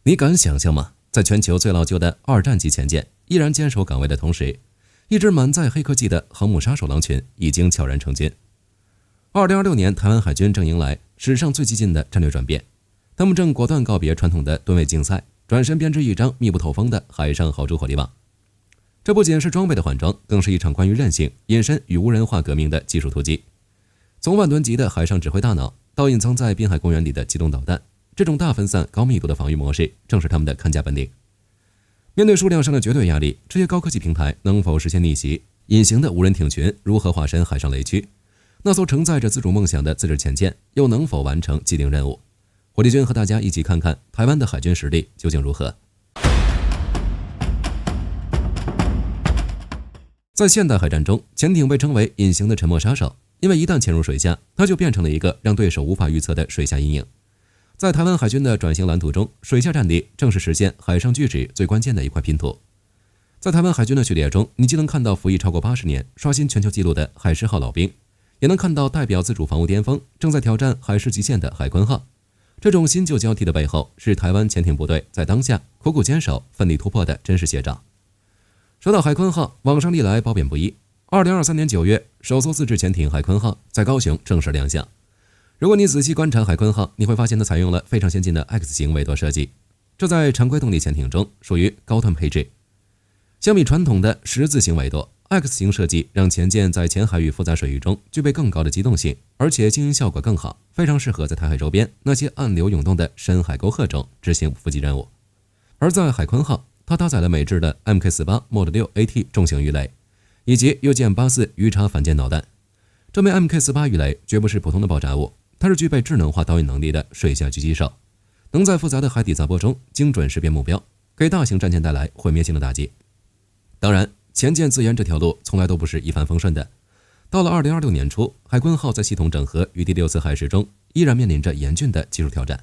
你敢想象嗎？在全球最老舊的二戰級潛艦依然堅守崗位的同時，一支滿載黑科技的航母殺手狼群已經悄然成军。2026年，台灣海軍正迎來史上最激進的戰略轉变，他們正果斷告別傳統的噸位競賽，轉身編織一張密不透風的海上豪豬火力網。這不僅是裝備的換裝，更是一場關於韌性、隱身與無人化革命的技術突擊。從萬噸級的海上指揮大腦到隱藏在濱海公園裡的機動導彈，這種大分散、高密度的防禦模式正是他們的看家本領。面对數量上的絕对压力，這些高科技平台能否實現逆袭？隱形的無人艇群如何化身海上雷區？那艘承載着自主夢想的自制潛艦又能否完成既定任務？火力軍和大家一起看看台灣的海軍實力究竟如何。在現代海戰中，潛艇被稱為隱形的沉默殺手，因為一旦潛入水下，它就变成了一個讓對手无法預測的水下陰影。在台灣海軍的轉型藍圖中，水下戰力正是實現海上巨制最關鍵的一塊拼圖。在台灣海軍的序列中，你既能看到服役超過80年、刷新全球紀錄的海獅號老兵，也能看到代表自主防務巔峰、正在挑戰海事極限的海鯤號。這種新舊交替的背後，是台灣潛艇部隊在當下苦苦堅守、奮力突破的真實寫照。說到海鯤號，網上歷來褒貶不一。2023年9月，首艘自制潛艇海鯤號在高雄正式亮相。如果你仔細觀察海鯤號，你會發現它採用了非常先进的 X 型尾舵設計，這在常規動力潛艇中屬於高端配置。相比傳統的十字形尾舵， X 型設計讓潛艦在淺海與複雜水域中具備更高的機動性，而且經營效果更好，非常適合在台海周邊那些暗流湧動的深海溝壑中執行伏擊任務。而在海鯤號，它搭載了美制的 MK48 Mod 6 AT 重型魚雷，以及右艦84魚叉反艦導彈。這枚 MK48 魚雷絕不是普通的爆炸物，它是具備智能化導引能力的水下狙擊手，能在複雜的海底雜波中精準識別目標，給大型戰艦帶來毀滅性的打擊。當然，潛艦自研這條路從來都不是一帆風順的。到了2026年初，海鯤號在系統整合與第6次海試中，依然面臨着嚴峻的技術挑戰。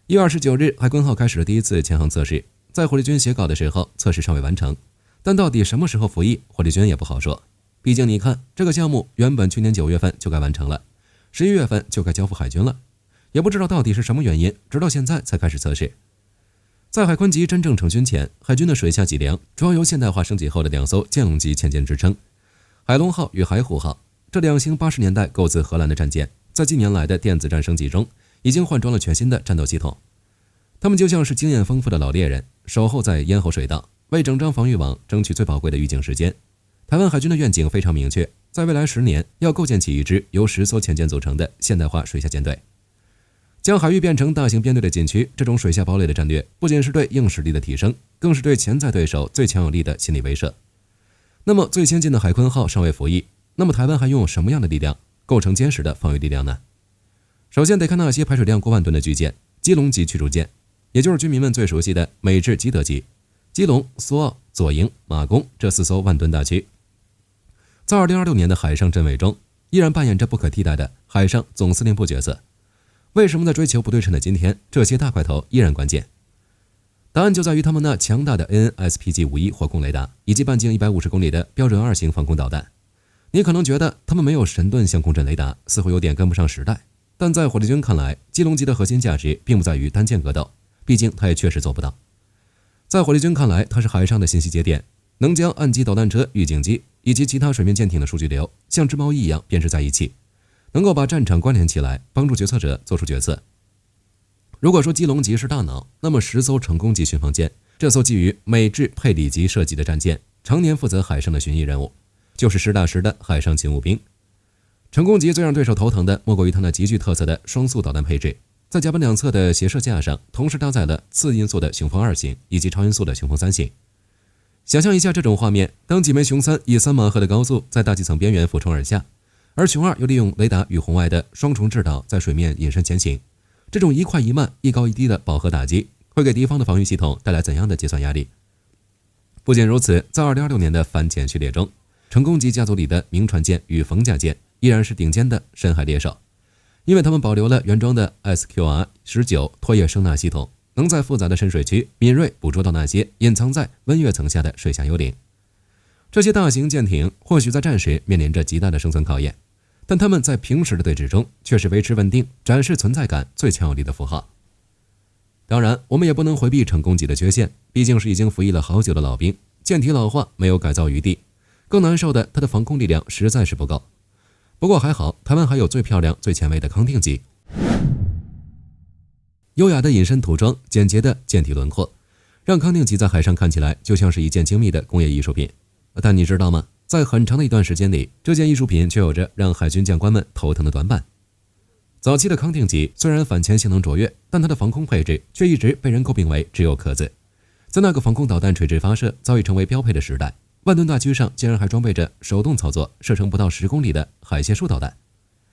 1月29日，海鯤號開始了第一次潛航測試，在火力軍寫稿的時候，測試尚未完成，但到底什麼時候服役，火力軍也不好說。畢竟你看，這個項目原本去年9月份就該完成了，11月份就該交付海軍了，也不知道到底是什麼原因，直到現在才開始測試。在海鯤級真正成军前，海軍的水下脊梁主要由現代化升級後的2艘劍龍級潛艦支撐，海龍號與海虎號。這兩型80年代購自荷蘭的戰艦，在近年來的電子戰升級中，已經換裝了全新的戰鬥系統。他們就像是經驗豐富的老獵人，守候在咽喉水道，為整張防禦網爭取最寶貴的預警時間。台灣海軍的願景非常明確，在未來10年要構建起一支由10艘潛艦組成的現代化水下艦隊。將海域變成大型編隊的禁區，這種水下堡壘的戰略，不僅是對硬實力的提升，更是對潛在對手最強有力的心理威懾。那麼最先進的海鯤號尚未服役，那麼台灣還擁有什麼樣的力量構成堅實的防禦力量呢？首先得看那些排水量過萬噸的巨艦，基隆級驅逐艦，也就是軍民們最熟悉的美制基德級。基隆、蘇澳、左營、馬公這4艘萬噸大驅，在2026年的海上陣位中，依然扮演着不可替代的海上總司令部角色。為什麼在追求不對稱的今天，這些大塊頭依然關鍵？答案就在於他們那強大的 AN/SPG-51火控雷達，以及半徑150公里的標準2型防空導彈。你可能覺得他們沒有神盾相控陣雷達，似乎有點跟不上時代。但在火力軍看來，基隆級的核心價值並不在於單艦格鬥，畢竟它也確實做不到。在火力軍看來，它是海上的信息節點，能將岸基導彈車、預警機以及其他水面艦艇的數據流像織毛衣一樣編織在一起，能夠把戰場關聯起來，幫助決策者做出決策。如果說基隆級是大腦，那麼10艘成功級巡防艦，這艘基於美制佩里級設計的戰艦，常年負責海上的巡弋任務，就是實打實的海上勤務兵。成功級最讓對手頭疼的，莫過於它那極具特色的双速導彈配置，在甲板兩側的斜射架上，同時搭載了次音速的雄风2型以及超音速的雄风3型。想象一下這種畫面，當幾枚雄3以3馬赫的高速在大氣層邊緣俯衝而下，而雄2又利用雷達與紅外的雙重制導在水面隱身前行，這種一快一慢、一高一低的饱和打擊，會給敵方的防禦系統帶來怎樣的計算壓力？不僅如此，在2026年的反潛序列中，成功級家族裡的明船艦與逢甲艦依然是頂尖的深海獵手，因為他們保留了原裝的 SQR-19 拖曳声呐系統，能在複雜的深水區敏銳捕捉到那些隱藏在溫躍層下的水下幽靈。這些大型艦艇或許在戰時面臨着極大的生存考驗，但他們在平時的對峙中卻是維持穩定、展示存在感最強有力的符號。當然，我們也不能回避成功級的缺陷，畢竟是已經服役了好久的老兵，艦體老化沒有改造餘地。更難受的，它的防空力量實在是不夠。不過還好，台灣還有最漂亮、最前衛的康定級。優雅的隱身塗裝，簡潔的艦體輪廓，讓康定級在海上看起來就像是一件精密的工業藝術品。但你知道嗎？在很長的一段時間裡，這件藝術品卻有着讓海軍將官們頭疼的短板。早期的康定級雖然反潛性能卓越，但它的防空配置卻一直被人诟病為只有殼子。在那個防空導彈垂直發射早已成為標配的時代，萬噸大區上竟然還裝備着手動操作、射程不到10公里的海械術導彈。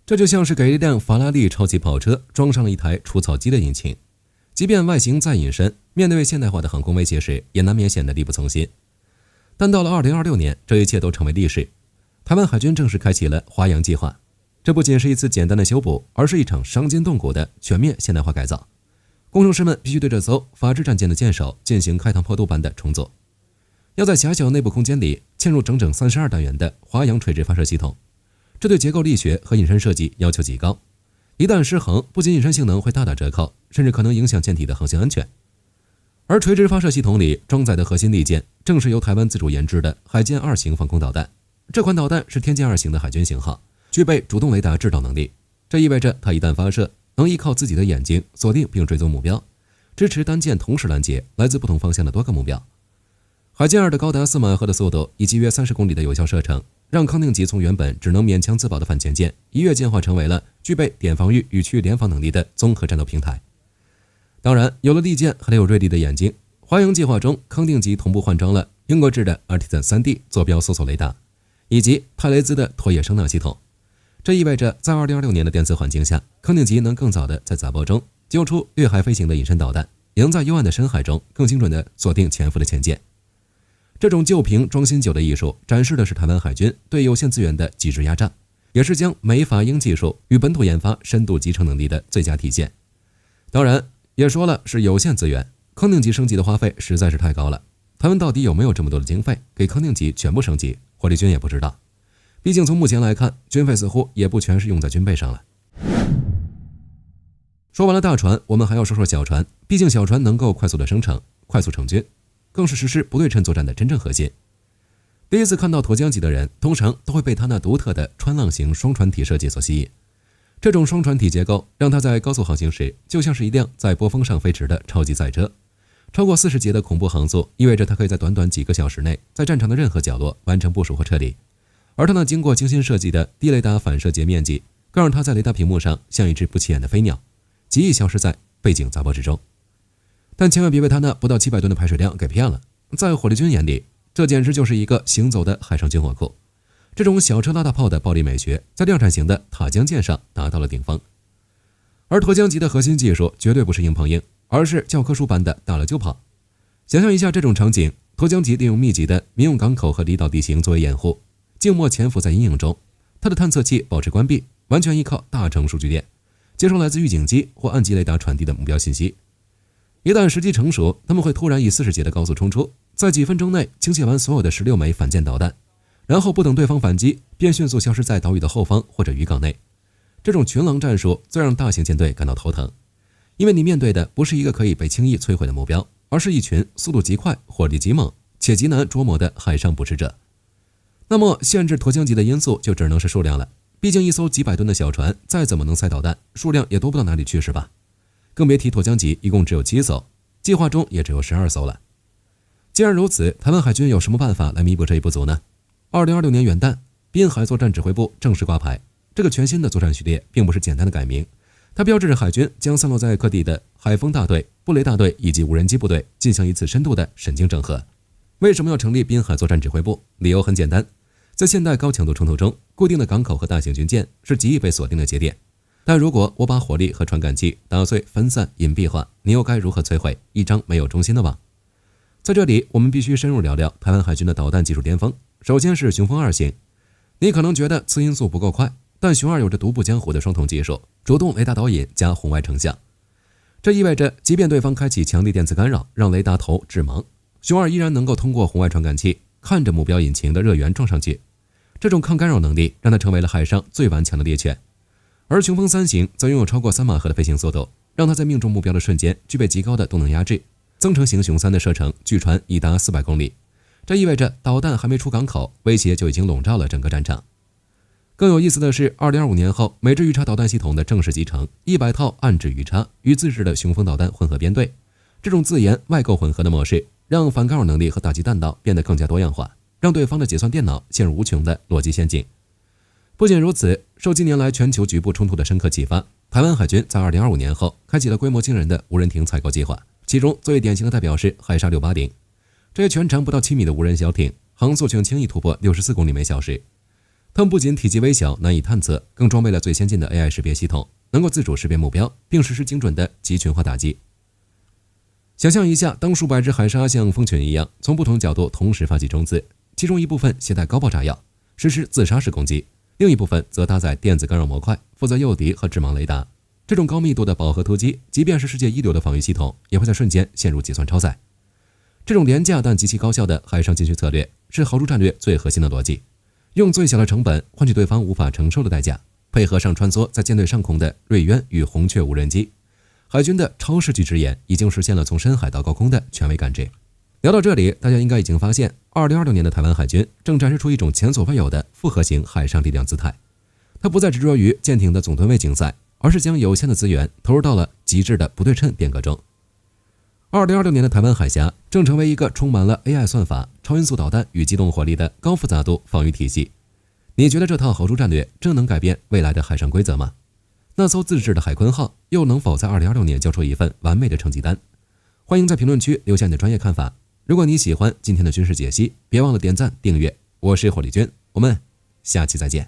這就像是給一輛法拉利超級跑車裝上了一台除草機的引擎。即便外形再隱身，面對現代化的航空威脅時，也難免顯得力不从心。但到了2026年，這一切都成為歷史。台灣海軍正式開啟了華陽計劃。這不僅是一次簡單的修補，而是一場傷筋動骨的全面現代化改造。工程師們必須對這艘法制戰艦的艦首進行開膛破肚般的重組，要在狹小內部空間裡嵌入整整32單元的華陽垂直發射系統。這對結構力學和隱身設計要求極高，一旦失衡，不僅隱身性能會大打折扣，甚至可能影響艦體的航行安全。而垂直發射系統裡裝載的核心利件，正是由台灣自主研制的海劍2型防空導彈。這款導彈是天劍2型的海軍型號，具備主動雷達制導能力。這意味着它一旦發射，能依靠自己的眼睛鎖定並追蹤目標，支持單艦同時攔截來自不同方向的多個目標。海劍2的高達4馬赫的速度以及約30公里的有效射程，讓康定級從原本只能勉強自保的反潛艦，一躍進化成為了具備點防禦與區域聯防能力的綜合戰鬥平台。當然，有了利劍，還得有銳利的眼睛。華陽計劃中，康定級同步換裝了英國制的 Artisan 3D 坐標搜索雷達，以及泰雷茲的拖曳聲納系統。這意味着在2026年的電磁環境下，康定級能更早的在雜波中揪出掠海飛行的隱身導彈，也能在幽暗的深海中更精準地鎖定潛伏的潛艦。這種舊瓶裝新酒的藝術，展示的是台灣海軍對有限資源的極致壓榨，也是將美法英技術與本土研發深度集成能力的最佳體現。當然，也說了是有限資源，康定級升級的花費實在是太高了。台灣到底有沒有這麼多的經費給康定級全部升級？火力軍也不知道。畢竟從目前來看，軍費似乎也不全是用在軍備上了。說完了大船，我們還要說說小船。畢竟小船能夠快速的生成、快速成軍，更是實施不对稱作戰的真正核心。第一次看到沱江级的人，通常都会被它那獨特的穿浪型雙船體設計所吸引。這種雙船體結構讓它在高速航行時，就像是一輛在波峰上飛馳的超級賽車。超過40節的恐怖航速，意味着它可以在短短幾個小時內，在戰場的任何角落完成部署或撤離。而它那經過精心設計的低雷達反射截面積，更讓它在雷達屏幕上像一只不起眼的飛鳥，極易消失在背景雜波之中。但千萬別被它那不到700噸的排水量給騙了，在火力軍眼裡，這簡直就是一個行走的海上軍火庫。這種小車拉大炮的暴力美學，在量產型的塔江艦上達到了頂峰。而沱江級的核心技術絕對不是硬碰硬，而是教科書般的打了就跑。想象一下這種場景，沱江級利用密集的民用港口和離島地形作為掩護，靜默潛伏在陰影中，它的探測器保持關閉，完全依靠大程數據鏈，接收來自預警機或岸基雷達傳遞的目標信息。一旦時機成熟，他們會突然以40節的高速衝出，在幾分鐘內傾瀉完所有的16枚反艦導彈，然後不等對方反擊，便迅速消失在島嶼的後方或者漁港內。這種群狼戰術最讓大型艦隊感到頭疼，因為你面對的不是一個可以被輕易摧毀的目標，而是一群速度極快、火力極猛且極難捉摸的海上捕食者。那麼限制沱江級的因素就只能是數量了，畢竟一艘幾百噸的小船再怎麼能塞導彈，數量也多不到哪裡去是吧？更別提沱江級一共只有7艘，計劃中也只有12艘了。既然如此，台灣海軍有什麼辦法來彌補這一不足呢？2026年元旦，濱海作戰指揮部正式掛牌。這個全新的作戰序列並不是簡單的改名，它標誌着海軍將散落在各地的海鋒大隊、布雷大隊以及無人機部隊進行一次深度的神經整合。為什麼要成立濱海作戰指揮部？理由很簡單，在現代高強度冲突中，固定的港口和大型軍艦是极易被鎖定的節點。但如果我把火力和傳感器打碎、分散、隱蔽化，你又該如何摧毀一張沒有中心的網？在這裡，我們必須深入聊聊台灣海軍的導彈技術巔峰。首先是雄風2型，你可能覺得次音速不夠快，但雄2有着獨步江湖的雙瞳技術，主動雷達導引加紅外成像。這意味着，即便對方開啟強力電磁干擾，讓雷達頭致盲，雄2依然能夠通過紅外傳感器看着目標引擎的熱源撞上去。這種抗干擾能力讓它成為了海上最頑強的獵犬。而雄風3型則擁有超過3馬赫的飛行速度，讓它在命中目標的瞬間具備極高的動能壓制。增程型雄3的射程據傳已達400公里，這意味着導彈還沒出港口，威脅就已經籠罩了整個戰場。更有意思的是，2025年後，美制魚叉導彈系統的正式集成，100套暗制魚叉與自制的雄風導彈混合編隊。這種自研外構混合的模式，讓反干擾能力和打擊彈道變得更加多樣化，讓對方的計算電腦陷入無窮的邏輯陷阱。不僅如此，受近年來全球局部衝突的深刻啟發，台灣海軍在2025年後開啟了規模驚人的無人艇採購計劃，其中最典型的代表是海沙680。這些全長不到7米的無人小艇，航速卻輕易突破64公里每小時。它們不僅體積微小難以探測，更裝備了最先進的 AI 識別系統，能夠自主識別目標，並實施精準的集群化打擊。想象一下，當數百只海沙像蜂群一樣從不同角度同時發起衝刺，其中一部分攜帶高爆炸藥，實施自殺式攻擊。另一部分則搭載電子干擾模塊，負責誘敵和致盲雷達。這種高密度的飽和突擊，即便是世界一流的防禦系統，也會在瞬間陷入計算超載。這種廉價但極其高效的海上進取策略，是豪豬戰略最核心的邏輯，用最小的成本換取對方無法承受的代價，配合上穿梭在艦隊上空的銳淵與紅雀無人機，海軍的超視距之眼已經實現了從深海到高空的權威感知。聊到這裡，大家應該已經發現，2026年的台灣海軍正展示出一種前所未有的複合型海上力量姿態。它不再執着於艦艇的總噸位競賽，而是將有限的資源投入到了極致的不對稱變革中。2026年的台灣海峽正成為一個充滿了 AI 算法、超音速導彈與機動火力的高複雜度防禦體系。你覺得這套豪豬戰略真能改變未來的海上規則嗎？那艘自制的海鯤號又能否在2026年交出一份完美的成績單？歡迎在評論區留下你的專業看法。如果你喜歡今天的軍事解析，別忘了點讚訂閱。我是火力軍，我們下期再見。